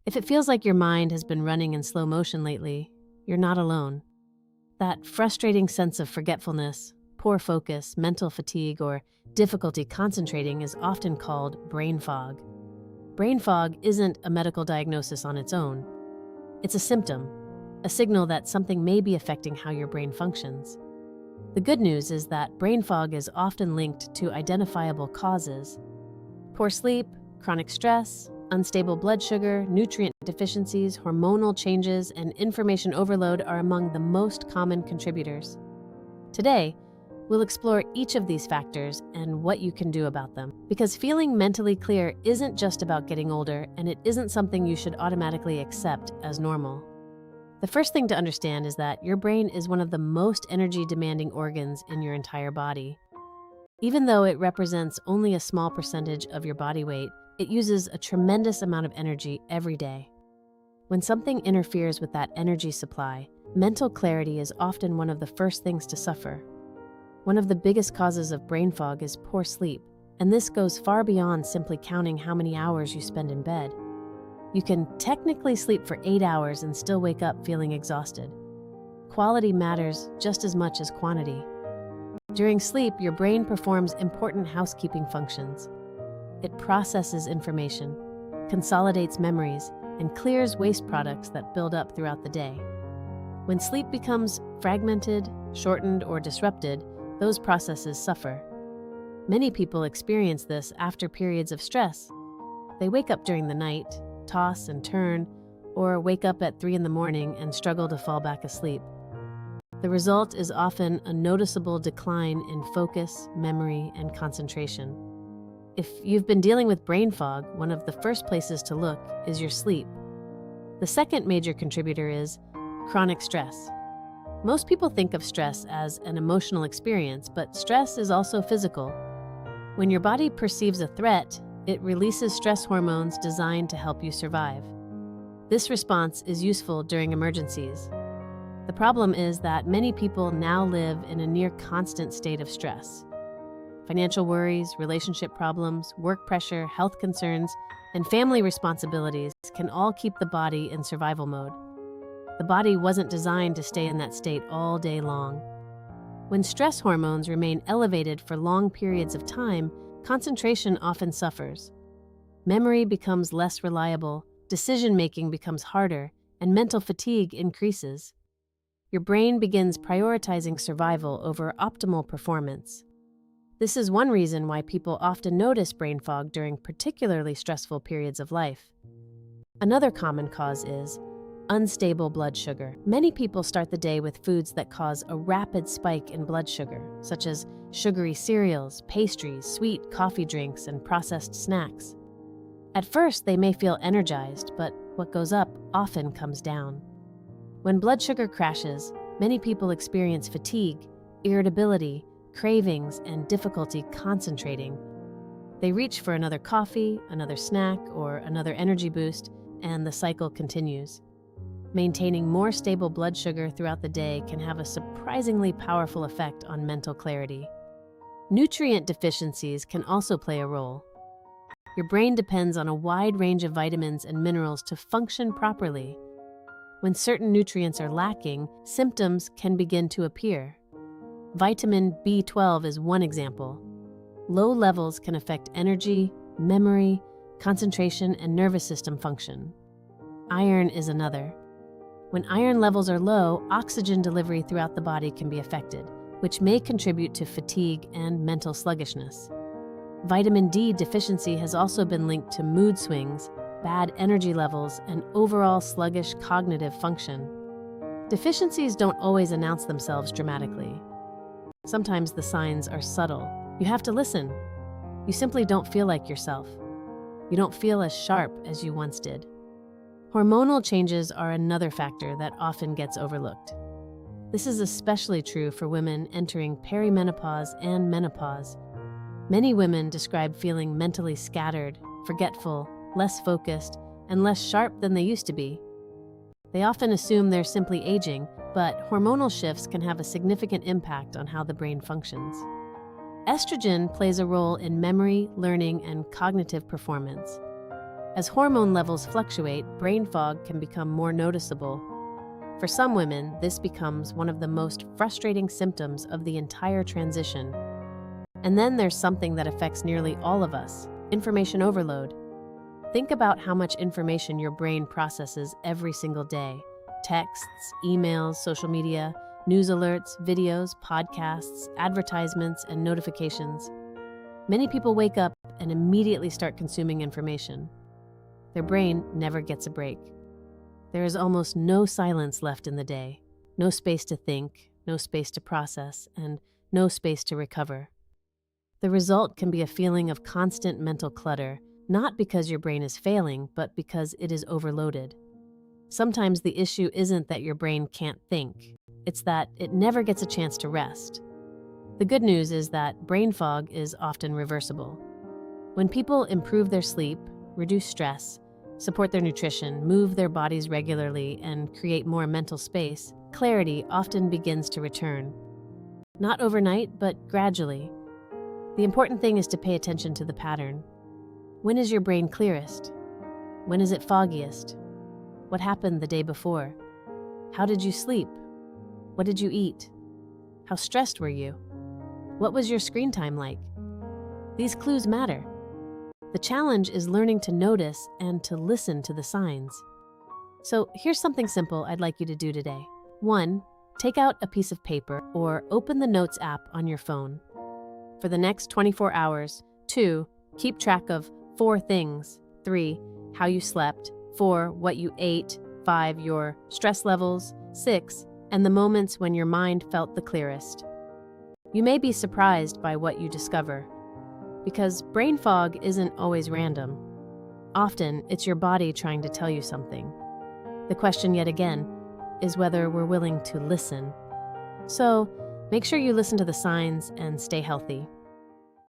If it feels like your mind has been running in slow motion lately, you're not alone. That frustrating sense of forgetfulness, poor focus, mental fatigue, or difficulty concentrating is often called brain fog. Brain fog isn't a medical diagnosis on its own. It's a symptom, a signal that something may be affecting how your brain functions. The good news is that brain fog is often linked to identifiable causes. Poor sleep, chronic stress, unstable blood sugar, nutrient deficiencies, hormonal changes, and information overload are among the most common contributors. Today, we'll explore each of these factors and what you can do about them. Because feeling mentally clear isn't just about getting older, and it isn't something you should automatically accept as normal. The first thing to understand is that your brain is one of the most energy-demanding organs in your entire body. Even though it represents only a small percentage of your body weight, it uses a tremendous amount of energy every day. When something interferes with that energy supply, mental clarity is often one of the first things to suffer. One of the biggest causes of brain fog is poor sleep, and this goes far beyond simply counting how many hours you spend in bed. You can technically sleep for 8 hours and still wake up feeling exhausted. Quality matters just as much as quantity. During sleep, your brain performs important housekeeping functions. It processes information, consolidates memories, and clears waste products that build up throughout the day. When sleep becomes fragmented, shortened, or disrupted, those processes suffer. Many people experience this after periods of stress. They wake up during the night, toss and turn, or wake up at 3 in the morning and struggle to fall back asleep. The result is often a noticeable decline in focus, memory, and concentration. If you've been dealing with brain fog, one of the first places to look is your sleep. The second major contributor is chronic stress. Most people think of stress as an emotional experience, but stress is also physical. When your body perceives a threat, it releases stress hormones designed to help you survive. This response is useful during emergencies. The problem is that many people now live in a near constant state of stress. Financial worries, relationship problems, work pressure, health concerns, and family responsibilities can all keep the body in survival mode. The body wasn't designed to stay in that state all day long. When stress hormones remain elevated for long periods of time, concentration often suffers. Memory becomes less reliable, decision-making becomes harder, and mental fatigue increases. Your brain begins prioritizing survival over optimal performance. This is one reason why people often notice brain fog during particularly stressful periods of life. Another common cause is unstable blood sugar. Many people start the day with foods that cause a rapid spike in blood sugar, such as sugary cereals, pastries, sweet coffee drinks, and processed snacks. At first, they may feel energized, but what goes up often comes down. When blood sugar crashes, many people experience fatigue, irritability, cravings, and difficulty concentrating. They reach for another coffee, another snack, or another energy boost, and the cycle continues. Maintaining more stable blood sugar throughout the day can have a surprisingly powerful effect on mental clarity. Nutrient deficiencies can also play a role. Your brain depends on a wide range of vitamins and minerals to function properly. When certain nutrients are lacking, symptoms can begin to appear. Vitamin B12 is one example. Low levels can affect energy, memory, concentration, and nervous system function. Iron is another. When iron levels are low, oxygen delivery throughout the body can be affected, which may contribute to fatigue and mental sluggishness. Vitamin D deficiency has also been linked to mood swings, bad energy levels, and overall sluggish cognitive function. Deficiencies don't always announce themselves dramatically. Sometimes the signs are subtle. You have to listen. You simply don't feel like yourself. You don't feel as sharp as you once did. Hormonal changes are another factor that often gets overlooked. This is especially true for women entering perimenopause and menopause. Many women describe feeling mentally scattered, forgetful, less focused, and less sharp than they used to be. They often assume they're simply aging, but hormonal shifts can have a significant impact on how the brain functions. Estrogen plays a role in memory, learning, and cognitive performance. As hormone levels fluctuate, brain fog can become more noticeable. For some women, this becomes one of the most frustrating symptoms of the entire transition. And then there's something that affects nearly all of us: information overload. Think about how much information your brain processes every single day: texts, emails, social media, news alerts, videos, podcasts, advertisements, and notifications. Many people wake up and immediately start consuming information. Their brain never gets a break. There is almost no silence left in the day, no space to think, no space to process, and no space to recover. The result can be a feeling of constant mental clutter, not because your brain is failing, but because it is overloaded. Sometimes the issue isn't that your brain can't think, it's that it never gets a chance to rest. The good news is that brain fog is often reversible. When people improve their sleep, reduce stress, support their nutrition, move their bodies regularly, and create more mental space, clarity often begins to return. Not overnight, but gradually. The important thing is to pay attention to the pattern. When is your brain clearest? When is it foggiest? What happened the day before? How did you sleep? What did you eat? How stressed were you? What was your screen time like? These clues matter. The challenge is learning to notice and to listen to the signs. So here's something simple I'd like you to do today. 1. Take out a piece of paper or open the Notes app on your phone. For the next 24 hours, 2. Keep track of 4 things. 3. How you slept. 4. What you ate. 5. Your stress levels. 6. And the moments when your mind felt the clearest. You may be surprised by what you discover, because brain fog isn't always random. Often, it's your body trying to tell you something. The question, yet again, is whether we're willing to listen. So, make sure you listen to the signs and stay healthy.